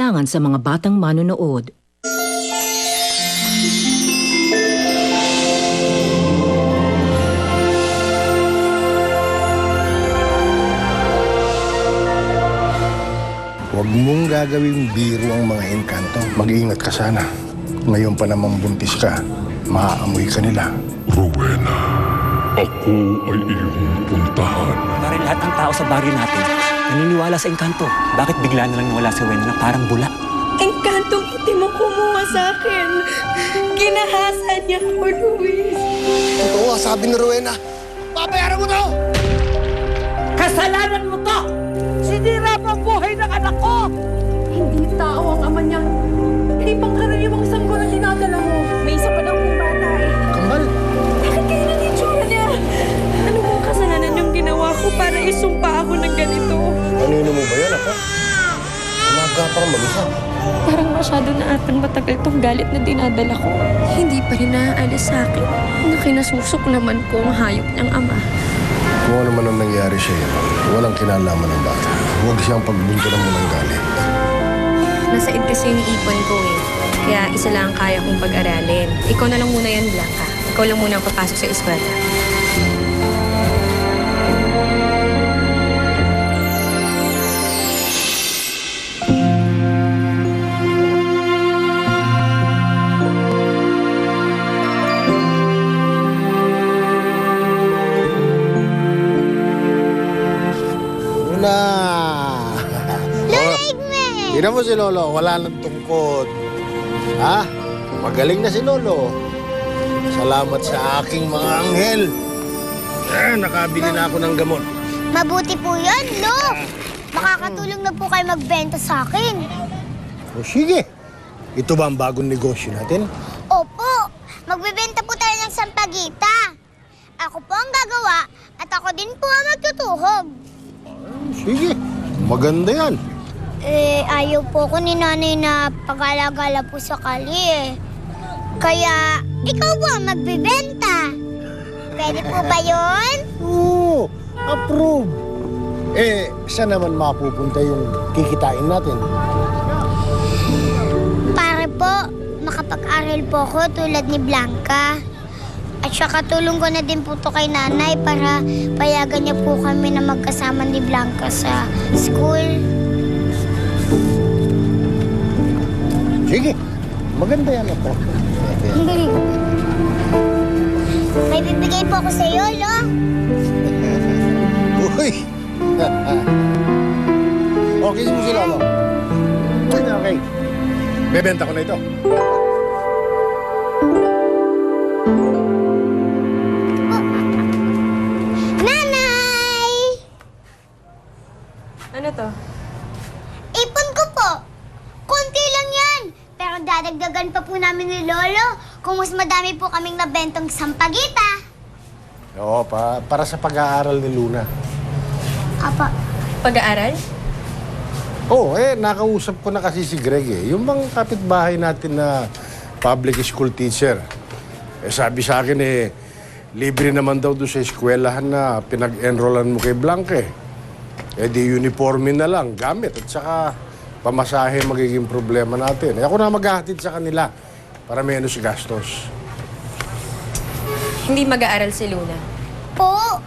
kailangan sa mga batang manonood. Huwag mong gagawing biro ang mga engkanto. Mag-iingat ka sana. Ngayon pa namang buntis ka, maaamoy ka nila. Rowena, ako ay iyong puntahan. Parang lahat ng tao sa baryo natin naniniwala sa engkanto. Bakit bigla na lang nawala si Rowena na parang bula? Engkantong itim ang kumuha sa akin. Kinahasan niya ako, Luis. Totoo nga sabi ni Rowena. Papayaran mo to! Kasalanan mo to! Sinira mo ang buhay ng anak ko! Hindi tao ang ama niya. Hindi pangkaraniwang sanggol ang dinadala mo. May isa pa daw kong bata eh. Kambal! Bakit kayo nanitsura niya? Ano bang kasalanan yung ginawa ko para isumpa ako ng ganito? Kanino mo ba yan, ako? Umaga pa kang mag-isa. Parang masyado na atang matagal tong galit na dinadala ko. Hindi pa rin naaalis sa akin na kinasusok naman ko ang hayop ng ama. Kung ano man ang nangyari sa'yo, walang kinalaman ng bata. Huwag siyang pagbunturan mo ng galit. Nasaid kasi yung ipon ko eh. Kaya isa lang ang kaya kong pag-aralin. Ikaw na lang muna yan, Blanca. Ikaw lang muna ang papasok sa eskwela. Tignan mo si Lolo, wala nang tungkod. Ha? Magaling na si Lolo. Salamat sa aking mga anghel. Nakabili na ako ng gamot. Mabuti po yan, Lo. Makakatulong na po kayo magbenta sa akin. O sige, ito ba ang bagong negosyo natin? Opo, magbebenta po tayo ng sampagita. Ako po ang gagawa at ako din po ang magtutuhog. Sige, maganda yan. Ayaw po ko ni nanay na pag-alagala po sa kali eh. Kaya, ikaw po ang magbebenta. Pwede po ba yun? Oo, approve. Saan naman mapupunta yung kikitain natin? Pare po, makapag-aral po ko tulad ni Blanca. At saka tulong ko na din po to kay nanay para payagan niya po kami na magkasama ni Blanca sa school. Sige, maganda yan ako. May bibigay po ako sa iyo, Lo. Uy! Okay mo si Lolo. Okay. Bebenta ko na ito. Nanay! Ano to? Ipon ko po. Konti lang yan. Pero dadagdagan pa po namin ni Lolo kung mas madami po kaming nabentong sampagita. Oo, para sa pag-aaral ni Luna. Apa, Pag-aaral? Oo, nakausap ko na kasi si Greg eh. Yung bang kapitbahay natin na public school teacher. Sabi sa akin libre naman daw doon sa eskwelahan na pinag-enrollan mo kay Blanca eh. Di uniforme na lang, gamit at saka pamasahe magiging problema natin. Ako na maghahatid sa kanila para menos gastos. Hindi mag-aaral si Luna. po.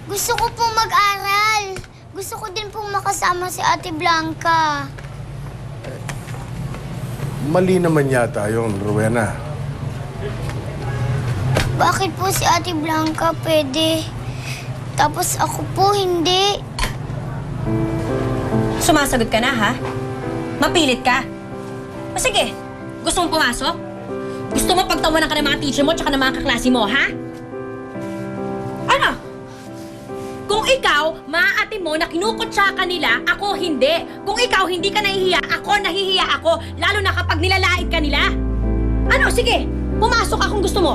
Gusto ko po mag-aral. Gusto ko din po makasama si Ate Blanca. Mali naman yata yun, Rowena. Bakit po si Ate Blanca pwede? Tapos ako po hindi. Sumasagot ka na, ha? Mapilit ka. O sige, gusto mong pumasok? Gusto mo pagtawanan ka ng mga teacher mo tsaka ng mga kaklase mo, ha? Ano? Kung ikaw, maaate mo na kinukutsa ka nila, ako hindi. Kung ikaw hindi ka nahihiya, ako nahihiya ako. Lalo na kapag nilalait ka nila. Ano? Sige, pumasok ka kung gusto mo.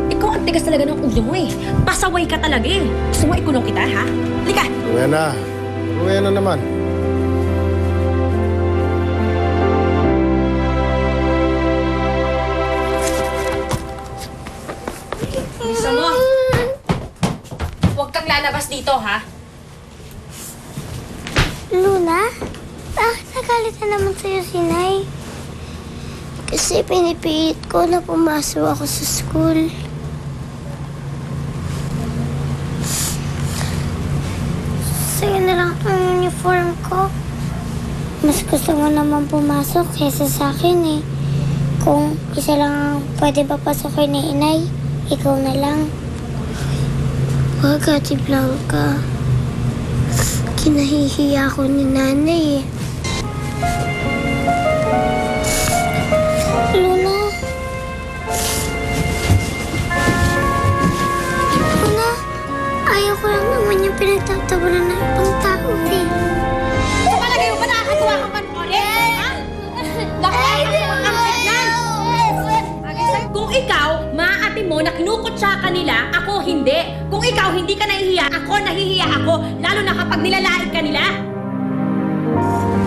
Ikaw ang tigas talaga ng ulo mo eh. Pasaway ka talaga eh. Gusto mo ikulong kita, ha? Halika! Rowena. Rowena naman. Gusto mo? Huwag kang lalabas dito, ha? Luna? Bakit Nagalit na naman sa'yo si Nay. Kasi pinipilit ko na pumasok ako sa school. Sige na lang ang uniform ko. Mas gusto mo naman pumasok kaysa sa akin eh. Kung isa lang ang pwede papasokin ni Inay, ikaw na lang. Huwag, Ate Blanca. Kinahihiya ko ni Nanay eh. Luna. Luna, ayaw ko lang naman yung pinagtatawanan ng ibang tao eh. Sa palagay mo ba nakakatuwa kang panoorin? Ha? Nakakatuwa kang tignan? Kung ikaw, maaati mo na kinukutsa ka nila, ako hindi. Kung ikaw hindi ka nahihiya, ako nahihiya ako. Lalo na kapag nilalait ka nila.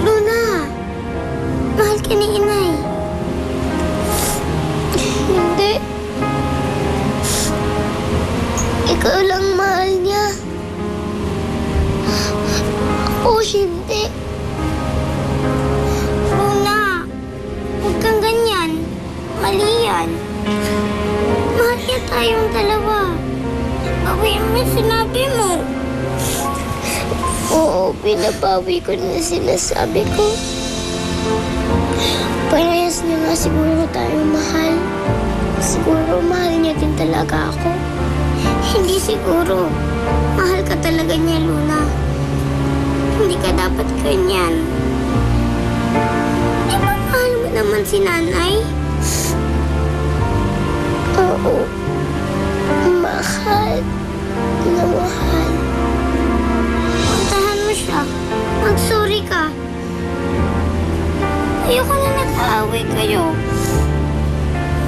Luna, mahal ka ni Inay. Hindi. Ikaw lang mahal niya. Ako hindi. Luna, huwag kang ganyan. Mali yan. Mahal niya tayong dalawa. Bawiin mo yung sinabi mo. Oo, binabawi ko na sinasabi ko. Parehas niya nga siguro tayong mahal. Siguro mahal niya din talaga ako. Hindi siguro. Mahal ka talaga niya, Luna. Hindi ka dapat ganyan. Di ba mahal mo naman si Nanay? Oo. Mahal. Na mahal. Puntahan mo siya. Mag-sorry ka. Ayoko na nag-aaway kayo.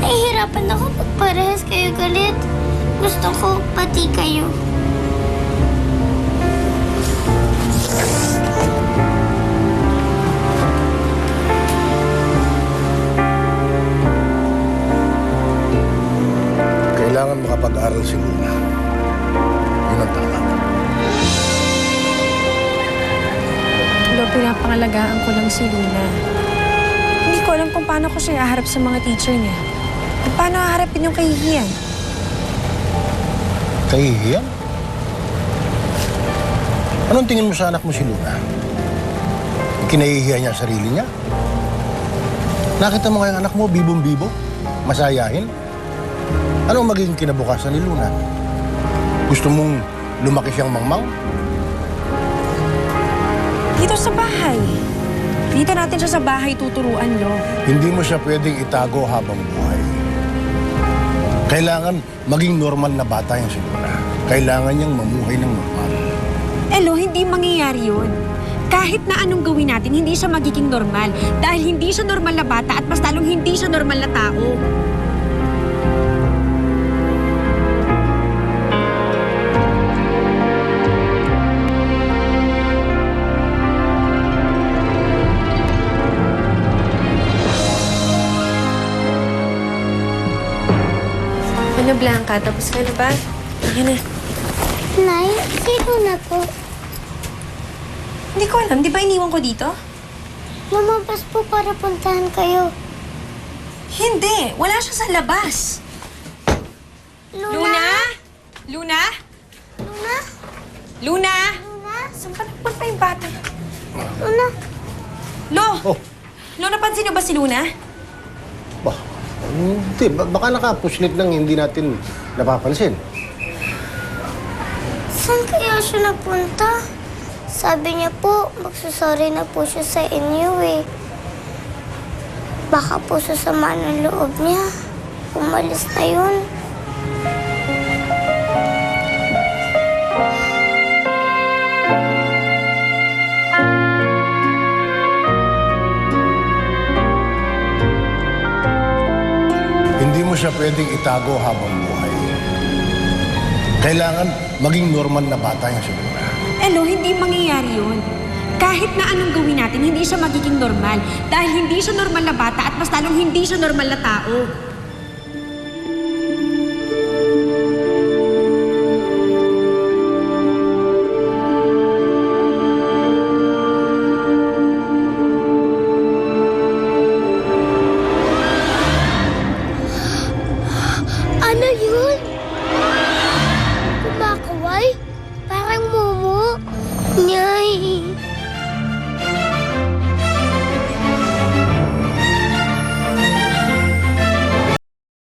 Nahihirapan ako pag parehas kayo galit. Gusto ko pati kayo. Kailangan makapag-aral si Luna. Yun ang tama. Lo, pinapangalagaan ko lang si Luna. Hindi ko alam kung paano ko siya haharap sa mga teacher niya. Kung paano haharapin yung kahihiyan. Kahihiyan? Anong tingin mo sa anak mo si Luna? Kinahihiya niya ang sarili niya? Nakita mo kayang anak mo, bibong-bibo? Masayahin? Ano ang magiging kinabukasan ni Luna? Gusto mong lumaki siyang mangmang? Dito sa bahay. Dito natin siya sa bahay tuturuan, Lo. Hindi mo siya pwedeng itago habang buhay. Kailangan maging normal na bata yan si Luna. Kailangan niyang mamuhay ng normal. Lo, hindi mangyayari yun. Kahit na anong gawin natin, hindi siya magiging normal. Dahil hindi siya normal na bata at mas lalong hindi siya normal na tao. Ano, Blanca? Tapos ka na ba? Ayan na. Nay, sino na po? Hindi ko alam. Di ba iniwan ko dito? Lumabas po para puntahan kayo. Hindi. Wala siya sa labas. Luna? Luna? Luna? Luna? Luna? Luna? Saan ka nagpunta yung bata? Luna? Lo! Oh. Lo, napansin niyo ba si Luna? Bah, hindi. Baka nakapuslit lang hindi natin napapansin. Saan kaya siya napunta? Sabi niya po, magsasorry na po siya sa inyo eh. Baka po sasama ng loob niya. Umalis na yun. Hindi mo siya pwedeng itago habang buhay. Kailangan maging normal na bata yan si Luna. Lo, hindi mangyayari yun. Kahit na anong gawin natin, hindi siya magiging normal. Dahil hindi siya normal na bata at mas lalong hindi siya normal na tao. Nya,